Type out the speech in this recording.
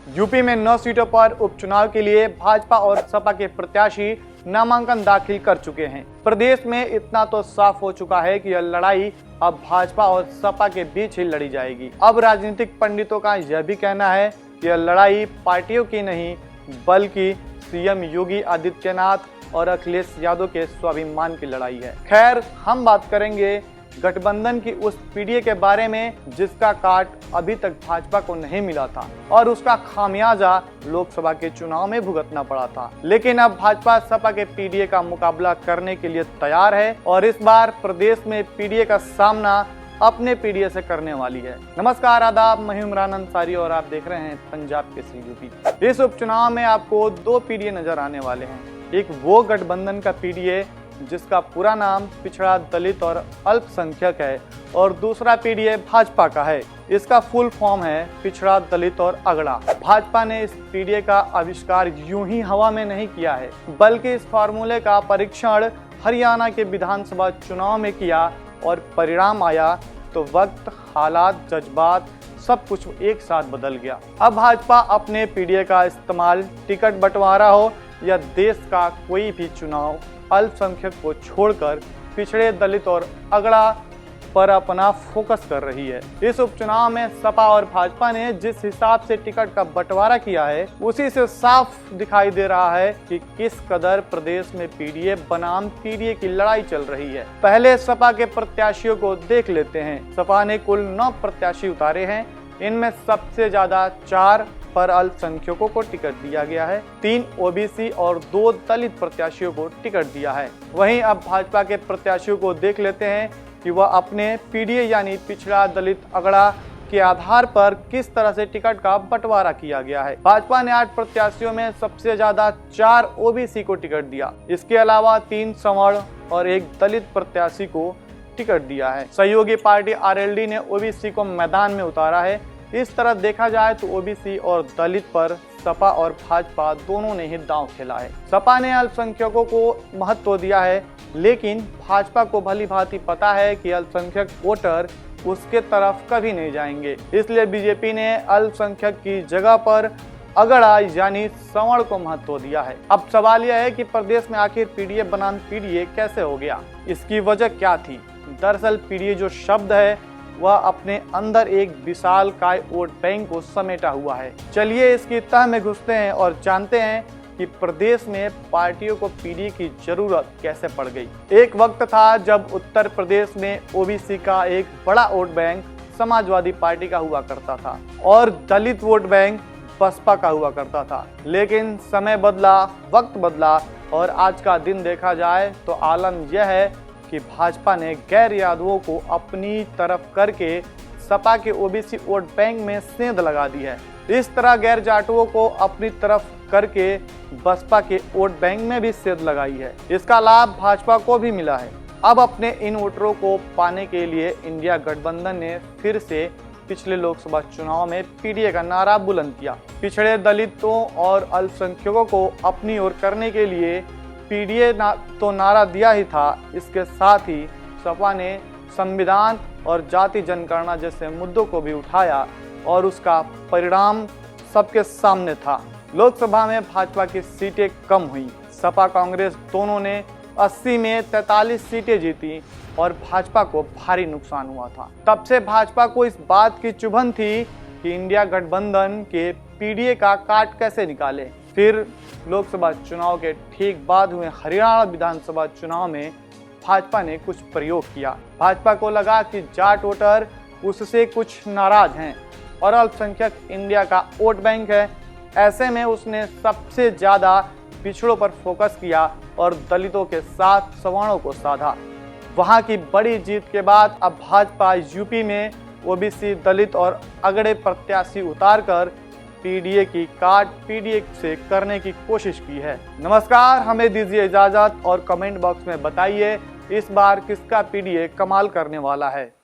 UP में 9 सीटों पर उपचुनाव के लिए भाजपा और सपा के प्रत्याशी नामांकन दाखिल कर चुके हैं। प्रदेश में इतना तो साफ हो चुका है कि यह लड़ाई अब भाजपा और सपा के बीच ही लड़ी जाएगी। अब राजनीतिक पंडितों का यह भी कहना है कि यह लड़ाई पार्टियों की नहीं बल्कि सीएम योगी आदित्यनाथ और अखिलेश यादव के स्वाभिमान की लड़ाई है। खैर, हम बात करेंगे गठबंधन की उस पीडीए के बारे में जिसका काट अभी तक भाजपा को नहीं मिला था और उसका खामियाजा लोकसभा के चुनाव में भुगतना पड़ा था। लेकिन अब भाजपा सपा के पीडीए का मुकाबला करने के लिए तैयार है और इस बार प्रदेश में पीडीए का सामना अपने पीडीए से करने वाली है। नमस्कार, आदाब, मैं इमरान अंसारी और आप देख रहे हैं पंजाब केसरी यूपी। इस उपचुनाव में आपको 2 पीडीए नजर आने वाले हैं। एक वो गठबंधन का पीडीए जिसका पूरा नाम पिछड़ा, दलित और अल्पसंख्यक है और दूसरा पीडीए भाजपा का है। इसका फुल फॉर्म है पिछड़ा, दलित और अगड़ा। भाजपा ने इस पीडीए का आविष्कार यूं ही हवा में नहीं किया है बल्कि इस फार्मूले का परीक्षण हरियाणा के विधानसभा चुनाव में किया और परिणाम आया तो वक्त, हालात, जज्बात सब कुछ एक साथ बदल गया। अब भाजपा अपने पीडीए का इस्तेमाल टिकट बंटवारा हो या देश का कोई भी चुनाव अल्पसंख्यक को छोड़कर पिछड़े, दलित और अगड़ा पर अपना फोकस कर रही है। इस उपचुनाव में सपा और भाजपा ने जिस हिसाब से टिकट का बंटवारा किया है उसी से साफ दिखाई दे रहा है कि किस कदर प्रदेश में पीडीए बनाम पीडीए की लड़ाई चल रही है। पहले सपा के प्रत्याशियों को देख लेते हैं। सपा ने कुल 9 प्रत्याशी उतारे हैं। इनमें सबसे ज्यादा 4 पर अल्पसंख्यकों को टिकट दिया गया है, 3 ओबीसी और 2 दलित प्रत्याशियों को टिकट दिया है। वहीं अब भाजपा के प्रत्याशियों को देख लेते हैं कि वह अपने पीडीए यानी पिछड़ा, दलित, अगड़ा के आधार पर किस तरह से टिकट का बंटवारा किया गया है। भाजपा ने 8 प्रत्याशियों में सबसे ज्यादा 4 ओबीसी को टिकट दिया। इसके अलावा 3 सवर्ण और 1 दलित प्रत्याशी को टिकट दिया है। सहयोगी पार्टी आरएलडी ने ओबीसी को मैदान में उतारा है। इस तरह देखा जाए तो ओबीसी और दलित पर सपा और भाजपा दोनों ने ही दांव खेला है। सपा ने अल्पसंख्यकों को महत्व दिया है, लेकिन भाजपा को भली भांति पता है कि अल्पसंख्यक वोटर उसके तरफ कभी नहीं जाएंगे। इसलिए बीजेपी ने अल्पसंख्यक की जगह पर अगड़ा यानी सवर्ण को महत्व दिया है। अब सवाल यह है कि प्रदेश में आखिर पीडीए बनाम पीडीए कैसे हो गया, इसकी वजह क्या थी। दरअसल पीडीए जो शब्द है वह अपने अंदर एक विशाल काय वोट बैंक को समेटा हुआ है। चलिए इसकी तह में घुसते हैं और जानते हैं कि प्रदेश में पार्टियों को पीडीए की जरूरत कैसे पड़ गई। एक वक्त था जब उत्तर प्रदेश में ओबीसी का एक बड़ा वोट बैंक समाजवादी पार्टी का हुआ करता था और दलित वोट बैंक बसपा का हुआ करता था। लेकिन समय बदला, वक्त बदला और आज का दिन देखा जाए तो आलम यह है कि भाजपा ने गैर यादवों को अपनी तरफ करके सपा के ओबीसी वोट बैंक में सेंध लगा दी है। इस तरह गैर जाटुओं को अपनी तरफ करके बसपा के वोट बैंक में भी सेंध लगाई है। इसका लाभ भाजपा को भी मिला है। अब अपने इन वोटरों को पाने के लिए इंडिया गठबंधन ने फिर से पिछले लोकसभा चुनाव में पीडीए का नारा बुलंद किया। पिछड़े, दलितों और अल्पसंख्यकों को अपनी ओर करने के लिए पीडीए तो नारा दिया ही था, इसके साथ ही सपा ने संविधान और जाति जनगणना जैसे मुद्दों को भी उठाया और उसका परिणाम सबके सामने था। लोकसभा में भाजपा की सीटें कम हुई। सपा कांग्रेस दोनों ने 80 में 43 सीटें जीती और भाजपा को भारी नुकसान हुआ था। तब से भाजपा को इस बात की चुभन थी कि इंडिया गठबंधन के पीडीए का काट कैसे निकाले। फिर लोकसभा चुनाव के ठीक बाद हुए हरियाणा विधानसभा चुनाव में भाजपा ने कुछ प्रयोग किया। भाजपा को लगा कि जाट वोटर उससे कुछ नाराज हैं और अल्पसंख्यक इंडिया का वोट बैंक है। ऐसे में उसने सबसे ज्यादा पिछड़ों पर फोकस किया और दलितों के साथ सवर्णों को साधा। वहां की बड़ी जीत के बाद अब भाजपा यूपी में ओबीसी, दलित और अगड़े प्रत्याशी उतारकर पीडीए की काट पीडीए से करने की कोशिश की है। नमस्कार, हमें दीजिए इजाजत और कमेंट बॉक्स में बताइए इस बार किसका पीडीए कमाल करने वाला है।